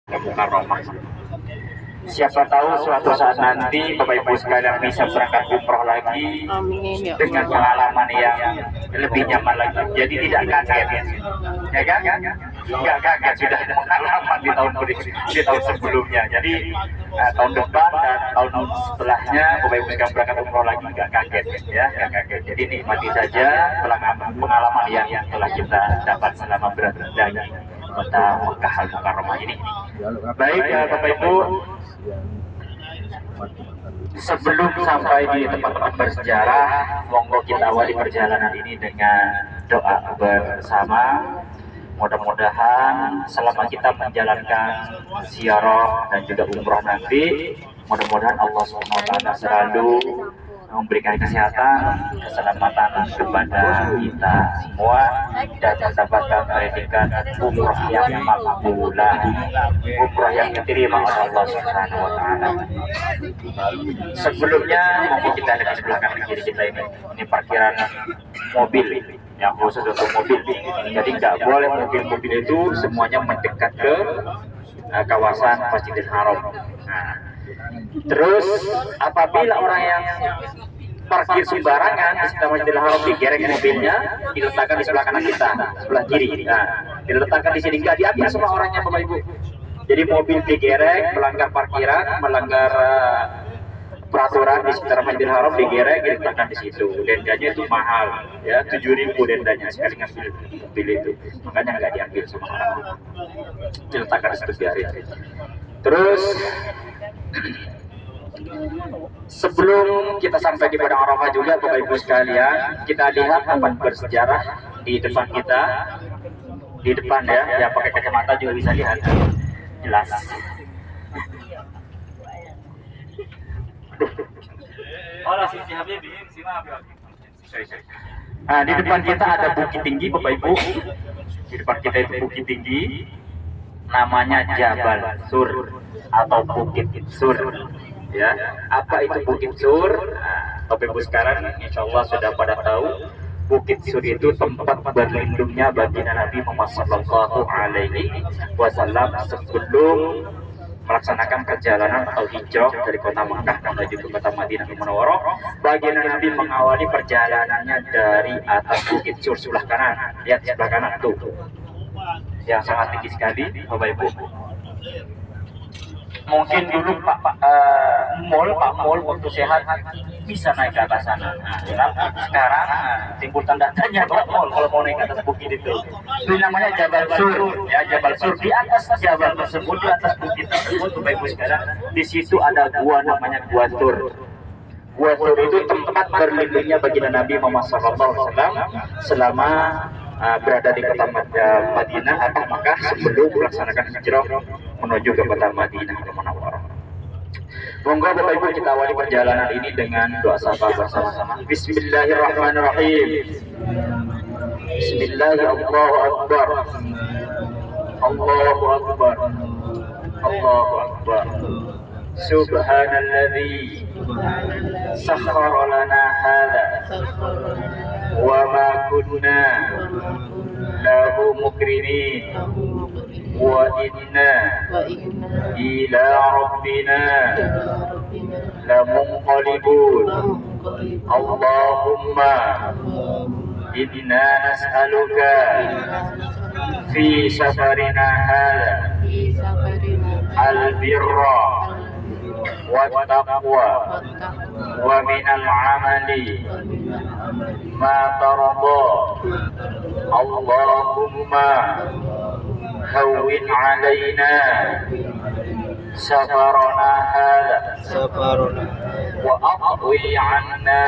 Mukarramah. Siapa tahu suatu saat nanti Bapak Ibu sekalian bisa berangkat umroh lagi dengan pengalaman yang lebih nyaman lagi. Jadi tidak kaget, ya kan? Nggak kaget, sudah pengalaman di tahun sebelumnya. Jadi tahun depan dan tahun setelahnya Bapak Ibu sekalian berangkat umroh lagi nggak kaget, ya, nggak kaget. Jadi nikmati saja pengalaman yang telah kita dapat selama berada di kota Mekah Al-Mukarramah ini. Baik ya Bapak Ibu, sebelum sampai di tempat-tempat bersejarah, monggo kita awali perjalanan ini dengan doa bersama. Mudah-mudahan selama kita menjalankan ziarah dan juga umroh nanti, mudah-mudahan Allah SWT selalu memberikan kesehatan, keselamatan kepada kita semua dan mendapatkan predikat umroh yang makbulah, umroh yang diterima oleh Allah Subhanahu wa taala. Sebelumnya mungkin kita ada di sebelah kanan kiri kita ini parkiran mobil yang khusus untuk mobil. Jadi nggak boleh mobil-mobil itu semuanya mendekat ke kawasan Masjidil Haram. Nah, terus apabila orang yang parkir sembarangan di sekitar Masjidil Haram, digerek mobilnya, diletakkan di sebelah kanan kita, sebelah kiri. Nah, diletakkan di sini, nggak diambil semua orangnya Bapak Ibu. Jadi mobil digerek, melanggar parkiran, melanggar peraturan di sekitar Masjidil Haram, digerek, diletakkan di situ. Dendanya itu mahal, ya, 7.000 dendanya sekali ngambil mobil itu. Makanya nggak diambil semua orang, diletakkan di situ biarin. Terus sebelum kita sampai di Padang Arafah juga Bapak Ibu sekalian, kita lihat tempat bersejarah di depan kita, di depan ya pakai kacamata juga bisa lihat jelas. Nah, di depan kita ada bukit tinggi Bapak Ibu. Di depan kita itu bukit tinggi, namanya Jabal Sur atau Bukit Sur. Ya, apa itu Bukit Sur? Nah, Bapak Ibu sekarang insya Allah sudah pada tahu Bukit Sur itu tempat berlindungnya baginda Nabi Muhammad Sallallahu Alaihi Wasallam sebelum melaksanakan perjalanan atau hijrah dari kota Makkah menuju ke kota Madinah Munawwarah. Baginda Nabi mengawali perjalanannya dari atas Bukit Sur sebelah kanan. Lihat sebelah kanan tuh, yang sangat tinggi sekali Bapak Ibu. Mungkin dulu Pak Mol waktu sehat bisa naik ke atas sana. Nah, sekarang timbul tanda tanya Pak Mol kalau mau naik ke atas bukit itu. Itu namanya Jabal Sur, ya, Jabal Sur. Di atas jabal tersebut, di atas bukit tersebut, Bapak Ibu sekarang, di situ ada gua namanya Gua Tur. Gua Tur itu tempat berlindungnya baginda Nabi Muhammad SAW selama berada di kota Madinah atau Makkah sebelum melaksanakan hijrah menuju ke kota Madinah Munawwarah. Monggo Bapak Ibu kita awali perjalanan ini dengan doa sapa bersama-sama. Bismillahirrahmanirrahim. Bismillahirrahmanirrahim. Allahu Akbar. Allahu Akbar. Subhanalladzi sakhkhara lana hadza wa ma kunna lahu mukrinin wa inna ila rabbina lamunqalibun. Allahumma inna nas'aluka fi safarina hadza al-birra والتقوى ومن العمل ما ترضى. اللهم هون علينا سفرنا هذا وأطوي عنا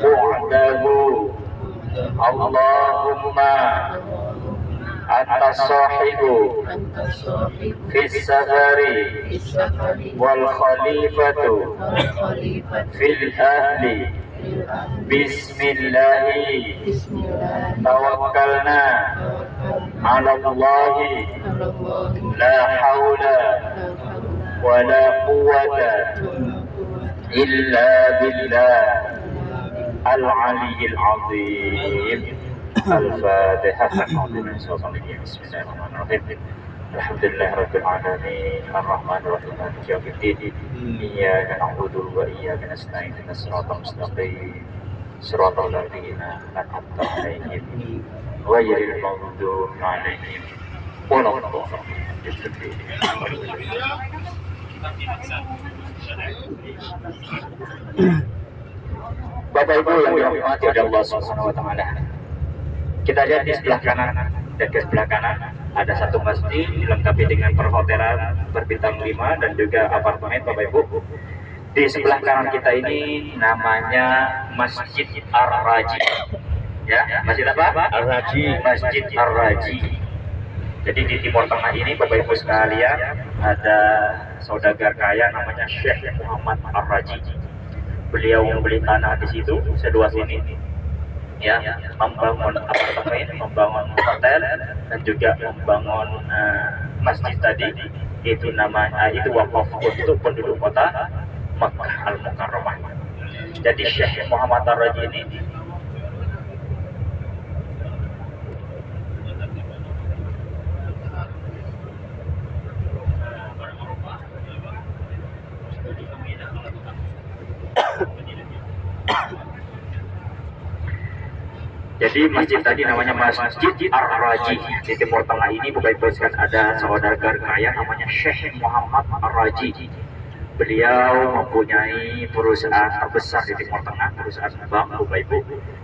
بعده. اللهم أنت الصاحب في السفر والخليفة في الأهل. بسم الله توكلنا على الله لا حول ولا قوة إلا بالله العلي العظيم. Al-Fatihah. Bismillahirrahmanirrahim. Alhamdulillahirabbil alamin arrahmanir rahim maliki yaumiddin iyyaka na'budu wa iyyaka nasta'in ihdinas siratal mustaqim siratal ladzina an'amta 'alaihim ghairil maghdubi 'alaihim waladdallin. Bapak Ibu yang dirahmati oleh Allah Subhanahu wa taala. Kita lihat di sebelah kanan dan ke sebelah kanan ada satu masjid dilengkapi dengan perhotelan berbintang 5 dan juga apartemen Bapak Ibu. Di sebelah kanan kita ini namanya Masjid Ar-Raji. Ya, masjid apa? Ar-Raji. Masjid Ar-Raji. Jadi di Timur Tengah ini Bapak Ibu sekalian ada saudagar kaya namanya Syekh Muhammad Ar-Raji. Beliau membeli tanah di situ seluas ini, ya, membangun apartemen, membangun hotel, dan juga membangun masjid tadi. Itu namanya itu wakaf untuk penduduk kota Makkah Al-Mukarramah. Jadi Syekh Muhammad Ar-Raji ini jadi masjid tadi namanya Masjid Ar-Raji. Di Timur Tengah ini Bapak Ibu sekalian ada saudagar kaya namanya Syekh Muhammad Ar-Raji. Beliau mempunyai perusahaan terbesar di Timur Tengah, perusahaan bank Bapak Ibu,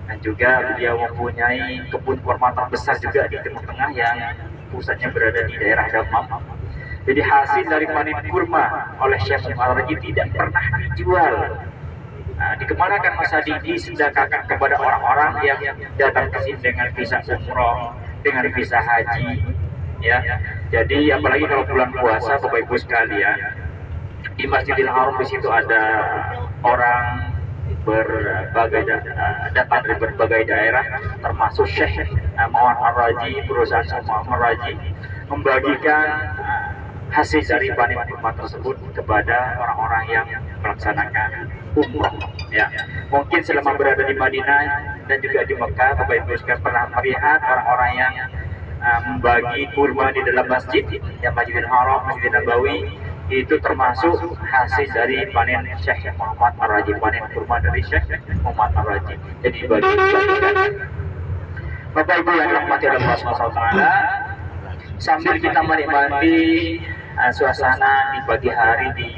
dan juga beliau mempunyai kebun kurma terbesar juga di Timur Tengah yang pusatnya berada di daerah Damam. Jadi hasil dari panen kurma oleh Syekh Muhammad Ar-Raji tidak pernah dijual. Dikemanakan masa disedekahkan kepada orang-orang yang datang ke sini dengan visa umroh, dengan visa haji, ya. Jadi apalagi kalau bulan puasa Bapak Ibu sekalian, di Masjidil Haram di situ ada orang datang dari berbagai daerah, termasuk Syekh Muhammad Ar-Raji, perusahaan Syekh Muhammad Ar-Raji membagikan hasil dari panen kurma tersebut kepada orang-orang yang melaksanakan umroh. Ya, mungkin selama berada di Madinah dan juga di Mekah, Bapak Ibu sekalian pernah melihat orang-orang yang membagi kurma di dalam masjid, yang Masjidil Haram, Masjid Nabawi, itu termasuk hasil dari panen Syekh Muhammad Ar-Raji, panen kurma dari Syekh Muhammad Ar-Raji. Jadi dibagikan. Bapak Ibu yang dirahmati Allah Subhanahu wa taala, sambil kita menikmati suasana di pagi hari di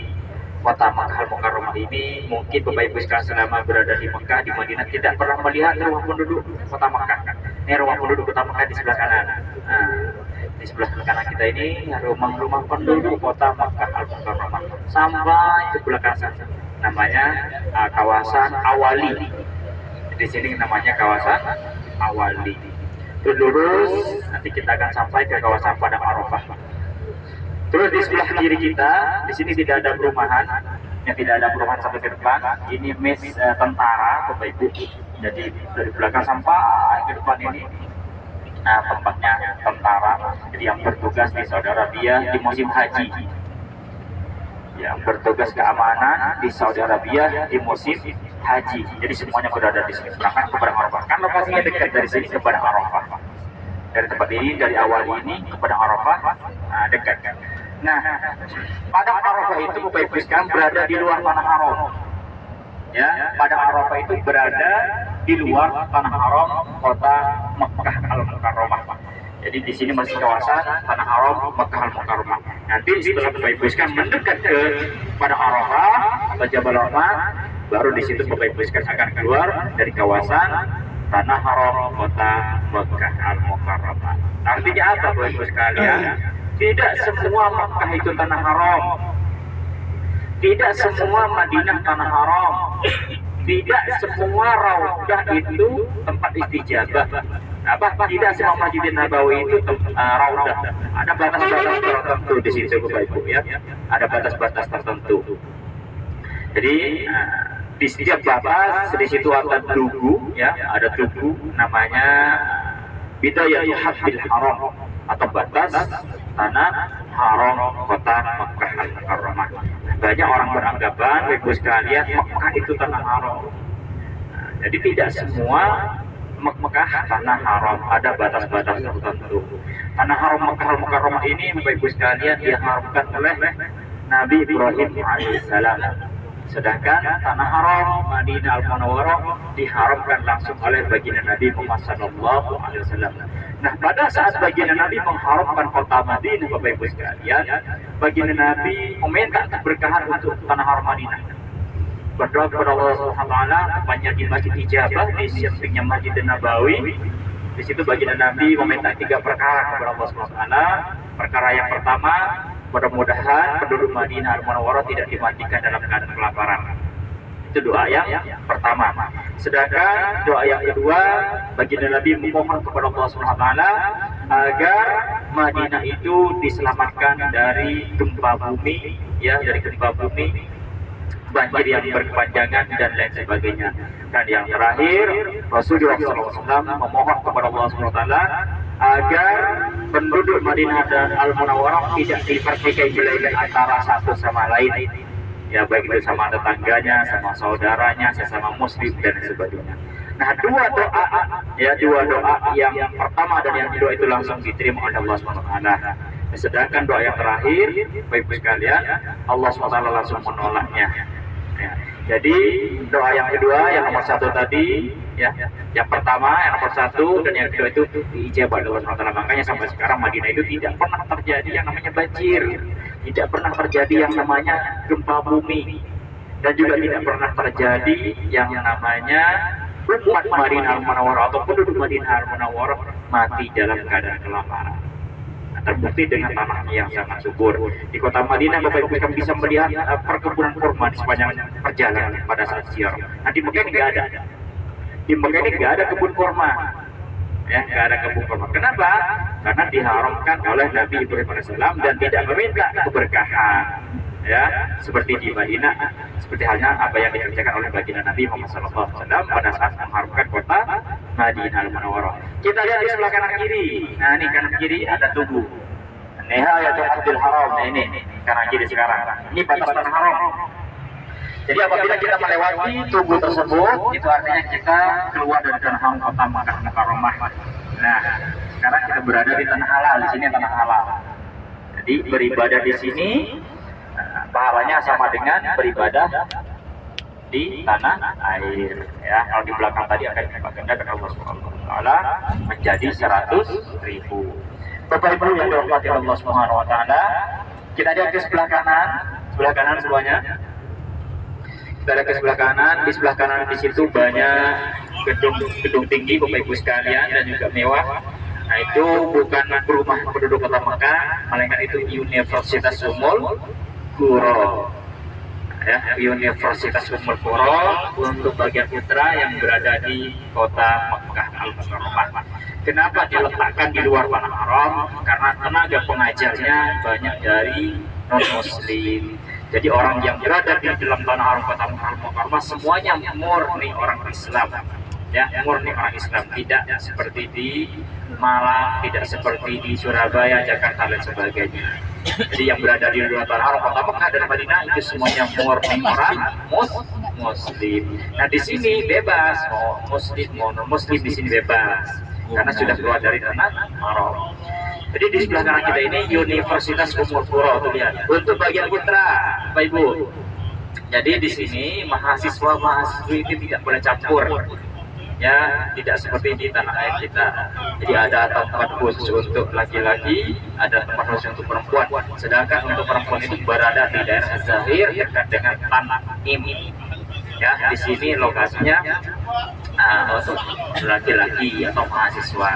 kota Makkah Al-Mukarramah ini, mungkin Bapak Ibu sekalian selama berada di Mekah, di Madinah tidak pernah melihat rumah penduduk kota Makkah. Ini rumah penduduk kota Makkah di sebelah kanan. Di sebelah kanan kita ini rumah-rumah penduduk kota Makkah Al-Mukarramah sampai ke belakang sana. Namanya kawasan Awali. Di sini namanya kawasan Awali. Terus lurus, nanti kita akan sampai ke kawasan Padang Arafah. Terus di sebelah kiri kita, di sini tidak ada perumahan, tidak ada perumahan sampai ke depan. Ini mes tentara, Bapak Ibu. Jadi dari belakang sampai ke depan ini tempatnya tentara. Jadi yang bertugas di Saudi Arabia di musim haji, yang bertugas keamanan di Saudi Arabia di musim haji. Jadi semuanya berada di sini. Bahkan ke Padang Arafah. Kan lokasinya dekat dari sini ke Padang Arafah. Dari tempat ini, dari awal ini ke Padang Arafah dekat. Nah, Padang Arafah itu Bapak Ibu sekalian berada di luar tanah haram. Ya, Padang Arafah itu berada di luar tanah haram kota Makkah Al-Mukarramah. Jadi di sini masih kawasan tanah haram Makkah Al-Mukarramah. Nanti setelah Bapak Ibu sekalian mendekat ke Padang Arafah atau Jabal Rahmah, baru di situ Bapak Ibu sekalian akan keluar dari kawasan tanah haram kota Makkah Al-Mukarramah. Artinya apa Bapak Ibu sekalian? Tidak semua Makkah itu tanah haram. Tidak semua Madinah tanah haram. Tidak semua Raudah itu tempat istijabah. Tidak semua Masjid Nabawi itu Raudah. Ada batas-batas tertentu di situ Bapak Ibu ya. Ada batas-batas tertentu. Jadi di setiap batas di situ ada tugu ya, ada tugu namanya Bidayatul Hadil Haram atau batas tanah haram kota Makkah Al-Mukarramah. Banyak orang beranggapan Ibu sekalian Makkah itu tanah haram. Jadi tidak semua Makkah tanah haram, ada batas-batas tertentu. Tanah haram Makkah Al-Mukarramah ini Bapak Ibu sekalian diharamkan oleh Nabi Ibrahim alaihissalam. Sedangkan tanah haram Madinah Al-Munawwarah diharamkan langsung oleh baginda Nabi Muhammad sallallahu alaihi wasallam. Nah, pada saat baginda Nabi mengharamkan kota Madinah Bapak Ibu sekalian, baginda Nabi meminta keberkahan untuk tanah haram Madinah. Berdoa kepada Allah Subhanahu wa taala, tepatnya di Masjid Ijabah di sampingnya Masjid Nabawi. Di situ baginda Nabi meminta 3 perkara kepada Allah Subhanahu wa taala. Perkara yang pertama, mudah-mudahan penduduk Madinah Al-Munawwarah tidak dimatikan dalam keadaan kelaparan. Itu doa yang pertama. Sedangkan doa yang kedua, baginda Nabi memohon kepada Allah Subhanahu wa taala agar Madinah itu diselamatkan dari gempa bumi, ya, dari gempa bumi, banjir yang berkepanjangan dan lain sebagainya. Dan yang terakhir, Rasulullah SAW memohon kepada Allah Subhanahu wa taala agar penduduk Madinah dan Al-Munawwarah tidak dipertikaikan belah antara satu sama lain, ya, baik itu sama tetangganya, sama saudaranya, sesama muslim dan sebagainya. Nah, dua doa yang pertama dan yang kedua itu langsung diterima oleh Allah Subhanahu wa taala. Sedangkan doa yang terakhir, Bapak-Ibu sekalian, Allah SWT langsung menolaknya. Ya. Jadi doa yang kedua, yang nomor 1 tadi, ya, yang pertama, yang nomor 1 dan yang kedua itu diijabah oleh Allah SWT. Makanya sampai sekarang Madinah itu tidak pernah terjadi yang namanya banjir, tidak pernah terjadi yang namanya gempa bumi, dan juga tidak pernah terjadi yang namanya umat Madinah Al-Munawwarah atau penduduk Madinah Al-Munawwarah mati dalam keadaan kelaparan. Terbukti dengan tanahnya yang sangat subur. Di kota Madinah Bapak Ibu kami bisa melihat perkebunan kurma di sepanjang perjalanan pada saat ziarah. Nah, di Mekah ini nggak ada. Di Mekah ini nggak ada kebun kurma. Ya, nggak ada kebun kurma. Kenapa? Karena diharamkan oleh Nabi Ibrahim alaihissalam dan tidak meminta keberkahan. Ya, seperti di Madinah, seperti halnya apa yang dikerjakan oleh baginda Nabi Muhammad SAW pada saat mengharumkan kota Madinah Al-Munawwarah. Kita lihat di sebelah kanan kiri. Nah, ini kanan kiri ada tugu Nihayatul Abdul Haram. Nah, ini kanan kiri sekarang. Ini batas tanah haram. Jadi apabila kita melewati tugu tersebut, itu artinya kita keluar dari tanah haram kota Makkah Al-Mukarramah. Nah, sekarang kita berada di tanah halal. Di sini tanah halal. Jadi beribadah di sini pahalanya sama dengan beribadah di tanah air, ya. Kalau di belakang tadi akan dilipat gandakan Allah Subhanahu wa taala menjadi 100.000. Bapak Ibu yang dirahmati Allah Subhanahu wa taala, kita lihat ke sebelah kanan semuanya. Kita lihat ke sebelah kanan, di sebelah kanan di situ banyak gedung tinggi Bapak Ibu sekalian dan juga mewah. Nah, itu bukan rumah penduduk kota Mekah, melainkan itu Universitas Ummul Qura, ya, Universitas Ummul Qura untuk bagian putra yang berada di kota Makkah Al-Mukarramah. Kenapa diletakkan di luar tanah haram? Karena tenaga pengajarnya banyak dari non-muslim. Jadi orang yang berada di dalam tanah haram kota Al-Mukarramah semuanya murni orang Islam, ya, murni orang Islam, tidak seperti di Malang, tidak seperti di Surabaya, Jakarta dan sebagainya. Jadi yang berada di luar tanah haram kota Mekah dan Madinah itu semuanya murni orang muslim. Nah, di sini bebas, mau muslim mau non muslim di sini bebas karena sudah keluar dari tanah haram. Jadi di sebelah kanan kita ini Universitas Ummul Qura, tuh lihat. Untuk bagian putra, Bapak Ibu. Jadi di sini mahasiswa-mahasiswi itu tidak boleh campur. Ya, tidak seperti di tanah air kita. Jadi ada tempat khusus untuk laki-laki, ada tempat khusus untuk perempuan. Sedangkan untuk perempuan itu berada di daerah Zahir dekat dengan Tanim. Ya, di sini lokasinya untuk laki-laki atau mahasiswa.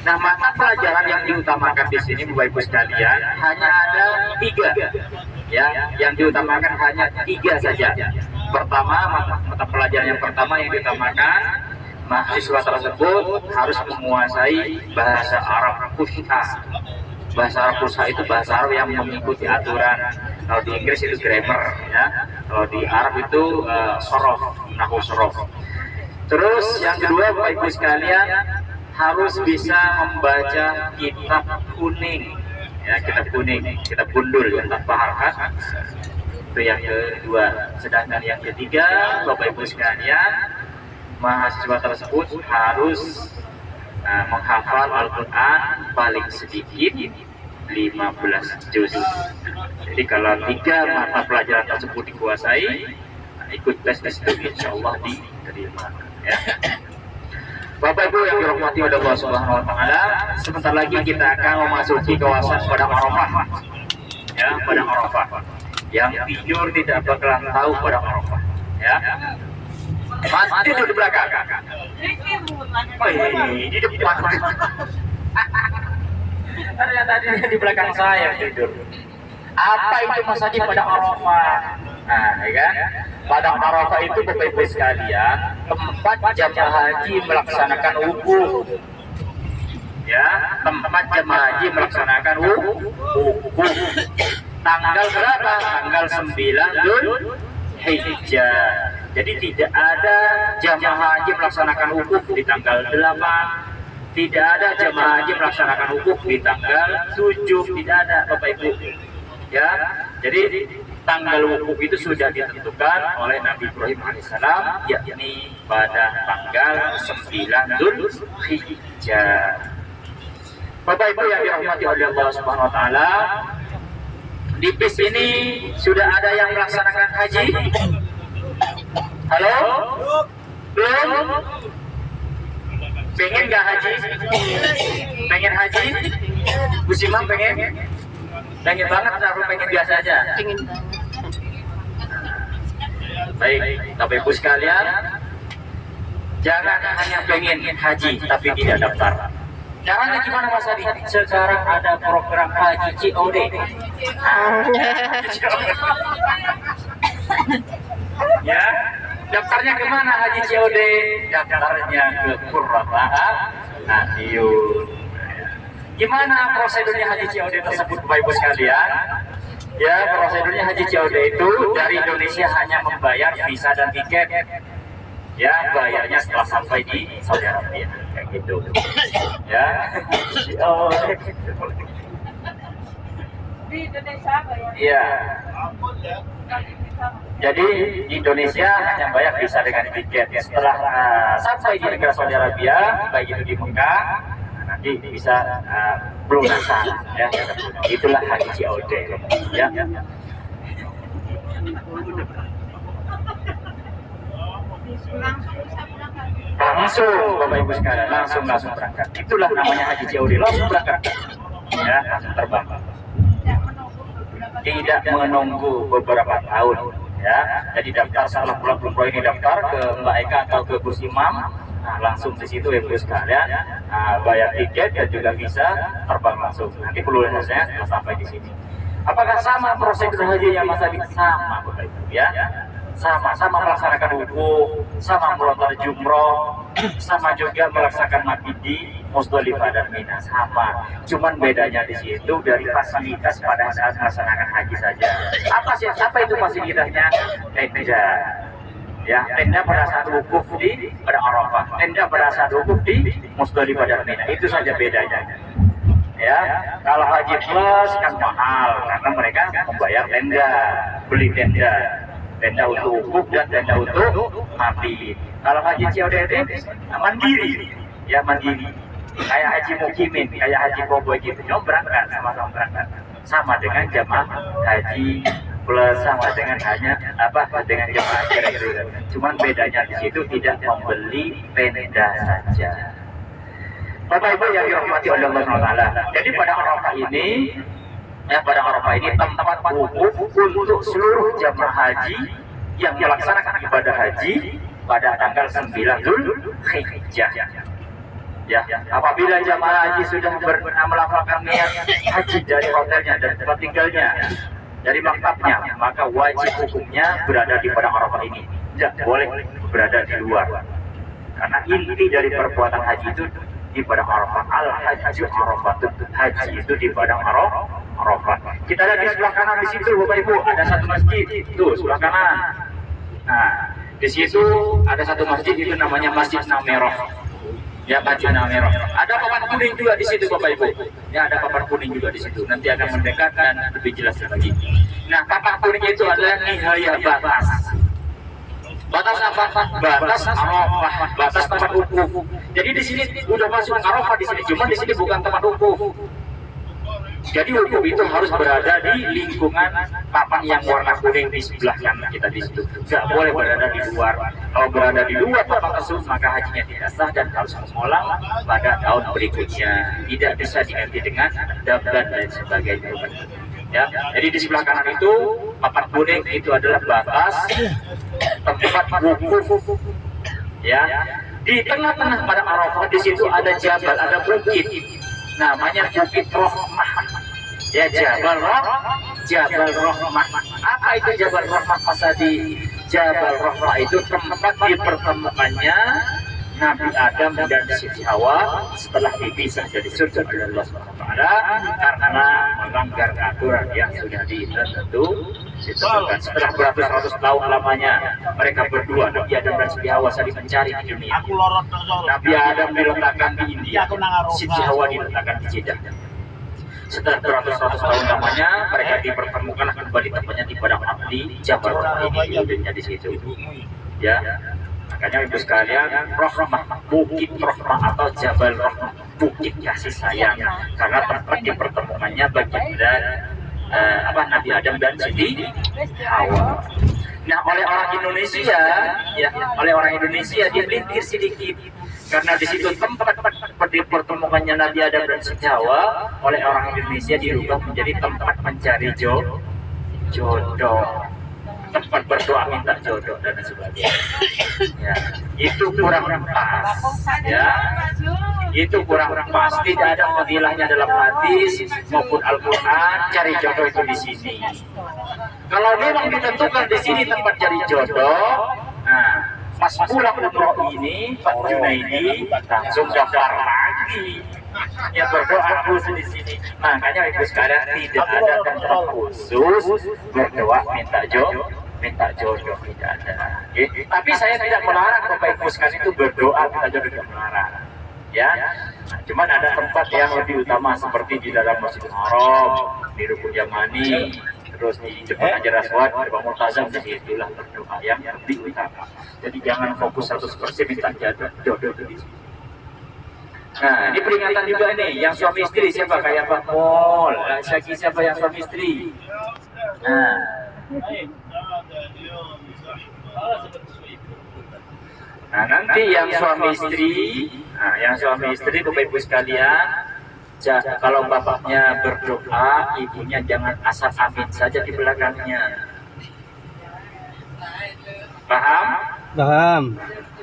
Nah, mata pelajaran yang diutamakan di sini Bapak Ibu sekalian hanya ada 3. Ya, yang diutamakan hanya 3 saja. Pertama, mata pelajaran yang pertama yang diutamakan, mahasiswa tersebut harus menguasai bahasa Arab Fusha. Bahasa Arab Fusha itu bahasa Arab yang mengikuti aturan. Kalau di Inggris itu grammar, ya. Kalau di Arab itu sorof, nahu sorof. Terus yang kedua Bapak Ibu sekalian harus bisa membaca kitab kuning, ya, kitab kuning, kitab gundul yang tanpa harakat. Itu yang kedua. Sedangkan yang ketiga Bapak Ibu sekalian, mahasiswa tersebut harus menghafal Al-Quran paling sedikit 15 juz. Jadi kalau 3 mata pelajaran tersebut dikuasai, ikut tes itu insya Allah diterima. Ya. Bapak Ibu yang dirahmati oleh Allah Subhanahu Wa Taala, sebentar lagi kita akan memasuki kawasan Padang Arafah. Ya, Padang Arafah. Yang tidur tidak bakalan tahu Padang Arafah. Ya. Mas tidur di belakang. Oh, di depan. Ada tadi di belakang saya tidur. Apa itu Mas Adi Padang Arafah? Nah, ya kan? Padang Arafah itu Bapak Ibu sekalian, tempat jamaah haji melaksanakan wukuf. Ya, tempat jamaah haji melaksanakan wukuf. Tanggal berapa? Tanggal 9 Dzulhijjah. Jadi tidak ada jamaah haji melaksanakan wukuf di tanggal 8. Tidak ada jamaah haji melaksanakan wukuf di tanggal 7. Tidak ada Bapak Ibu. Ya, jadi tanggal wukuf itu sudah ditentukan oleh Nabi Ibrahim alaihissalam, yakni pada tanggal 9 Dzulhijjah. Bapak Ibu yang dirahmati oleh Allah Subhanahu Wa Taala, di PIS ini sudah ada yang melaksanakan haji? Halo? Belum? Pengen nggak haji? Pengen haji? Gus Imam pengen? Pengen banget atau pengen biasa aja? Pengen banget. Baik, Bapak Ibu sekalian, jangan hanya pengen haji tapi tidak daftar. Caranya gimana Mas Adi? Sekarang ada program haji COD. Ya, daftarnya kemana haji COD? Daftarnya ke Qurrata Ayun. Gimana prosedurnya haji COD tersebut Bapak Ibu sekalian? Ya, prosedurnya haji COD itu dari Indonesia hanya membayar visa dan tiket. Ya, bayarnya setelah sampai di Saudi Arabia, kayak gitu. Ya, di Indonesia bayar. Iya. Jadi di Indonesia hanya bayar visa dengan tiket. Setelah sampai di negara Saudi Arabia, baik itu di Mekah, nanti bisa pelunasan. Ya, itulah haji COD. Ya. Langsung Bapak Ibu sekalian, langsung berangkat. Itulah namanya haji COD, langsung berangkat. Ya, langsung terbang. Tidak menunggu beberapa tahun. Ya, jadi daftar setelah pulang umroh ini daftar ke Mbak Eka atau ke Gus Imam. Nah, langsung di situ Ibu sekalian, bayar tiket dan juga visa, terbang langsung. Nanti pelunasannya setelah sampai di sini. Apakah sama prosedur haji yang Mas Adi? Sama Bapak Ibu ya. Sama melaksanakan wukuf, sama melontar jumroh, sama juga melaksanakan mabit di Musdalifah dan Mina, sama. Cuman bedanya di situ dari fasilitas pada saat melaksanakan haji saja. Apa itu fasilitasnya? Tenda. Ya, tenda pada saat wukuf di pada Arafah, tenda pada saat wukuf di Musdalifah dan Mina. Itu saja bedanya. Ya, kalau haji plus kan mahal karena mereka membayar tenda, beli tenda untuk wukuf dan tenda untuk mabit. Kalau haji COD mandiri, ya mandiri. Kayak haji mukimin, kayak haji boboy gitu. Nyom berangkat, sama-sama berangkat. Sama dengan jamaah haji plus sama dengan dengan jamaah haji reguler. Cuman bedanya di situ tidak membeli tenda saja. Bapak Ibu yang dirahmati oleh Allah SWT. Jadi pada Arafah ini, tempat wukuf untuk seluruh jamaah haji yang melaksanakan ibadah haji pada tanggal 9 Dzulhijjah. Ya, apabila jamaah haji sudah melafalkan niat haji dari hotelnya dan tempat tinggalnya, dari maktabnya, maka wajib hukumnya berada di padang Arafah ini. Tidak boleh berada di luar. Karena inti dari perbuatan haji itu di padang Arafah. Al-Hajju Arafah, haji itu di padang Arafah. Kita lihat di sebelah kanan di situ Bapak Ibu ada satu masjid, tuh sebelah kanan. Nah, di situ ada satu masjid itu namanya Masjid Namerah. Ya, Masjid Namerah. Ada papan kuning juga di situ Bapak Ibu. Ya, ada papan kuning juga di situ. Nanti akan mendekat dan lebih jelas lagi. Nah, papan kuning itu adalah nihayah batas. Batas apa? Batas Arafah, batas tempat wukuf. Jadi di sini udah masuk Arafah di sini, cuma di sini bukan tempat wukuf. Jadi wukuf itu harus berada di lingkungan papan yang warna kuning di sebelah kanan kita di situ. Nggak boleh berada di luar. Kalau berada di luar papan tersebut maka hajinya tidak sah dan harus mengulang pada tahun berikutnya. Tidak bisa diganti dengan dam dan lain sebagainya. Ya, jadi di sebelah kanan itu papan kuning itu adalah batas tempat wukuf. Ya, di tengah-tengah pada Arafah di situ ada jabal, ada bukit, namanya Bukit Rahmah. Ya, Jabal Rahmah. Apa itu Jabal Rahmah? Masa di Jabal Rahmah itu tempat dipertemukannya Nabi Adam dan Siti Hawa setelah dipisah dari surga oleh Allah SWT karena melanggar aturan yang sudah ditentukan. Setelah beratus-ratus tahun lamanya mereka berdua, Nabi Adam dan Siti Hawa, saling mencari di dunia. Nabi Adam diletakkan di India, Siti Hawa diletakkan di Jeddah. Setelah beratus-ratus tahun lamanya mereka dipertemukan kembali tempatnya di padang api Jabal Rahmah ini di situ. Ya. Makanya ibu sekalian, Rahmah, Bukit Rahmah atau Jabal Rahmah, bukit kasih sayang, karena tempat dipertemukannya baginda Nabi Adam dan Siti Hawa. Nah, oleh orang Indonesia dia melintir sedikit, karena di situ tempat dipertemukannya Nabi Adam dan Siti Hawa oleh orang Indonesia dirubah menjadi tempat mencari jodoh. Tempat berdoa minta jodoh dan sebagainya. Ya, itu kurang pas. Ya, itu kurang pas. Tidak ada fadilahnya dalam hadis maupun Al-Quran. Cari jodoh itu di sini. Kalau memang ditentukan di sini tempat cari jodoh, nah, pas pulang umroh ini Pak Junaidi langsung daftar lagi. Ya, berdoa khusus di sini. Makanya ibu sekalian tidak ada tempat khusus berdoa minta jodoh tidak ada. Tapi saya tidak melarang Bapak Ibu sekalian itu berdoa minta jodoh, tidak melarang. Ya, nah, cuman ada tempat yang lebih utama seperti di dalam Masjidil Haram, di Rukun Yamani, terus di depan Hajar Aswad, di Bang Multazam, jadi itulah berdoa yang lebih utama. Jadi jangan fokus 100% minta jodoh di sini. Nah, ini peringatan juga nih, yang suami istri siapa? Kayak Pak Mol, Syaki siapa yang suami istri? Nah, nanti yang suami istri, Bapak Ibu sekalian, kalau bapaknya berdoa, ibunya jangan asal amin saja di belakangnya. Paham? Paham.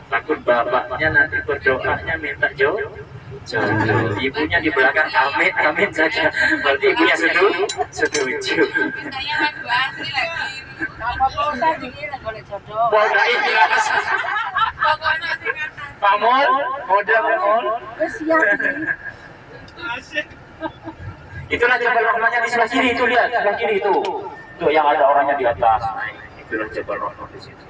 Takut bapaknya nanti berdoanya minta jodoh. Ibunya di belakang amin saja. Berarti ibunya setuju. Pak Mol, modal Mol. Itulah Jabal Rahmahnya di sebelah kiri itu, lihat sebelah kiri itu. Tuh yang ada orangnya di atas. Nah, itulah Jabal Rahmah di situ.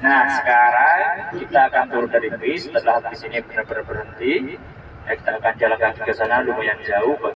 Nah, sekarang kita akan turun dari bis. Setelah bis ini benar-benar berhenti, kita akan jalan kaki ke sana lumayan jauh.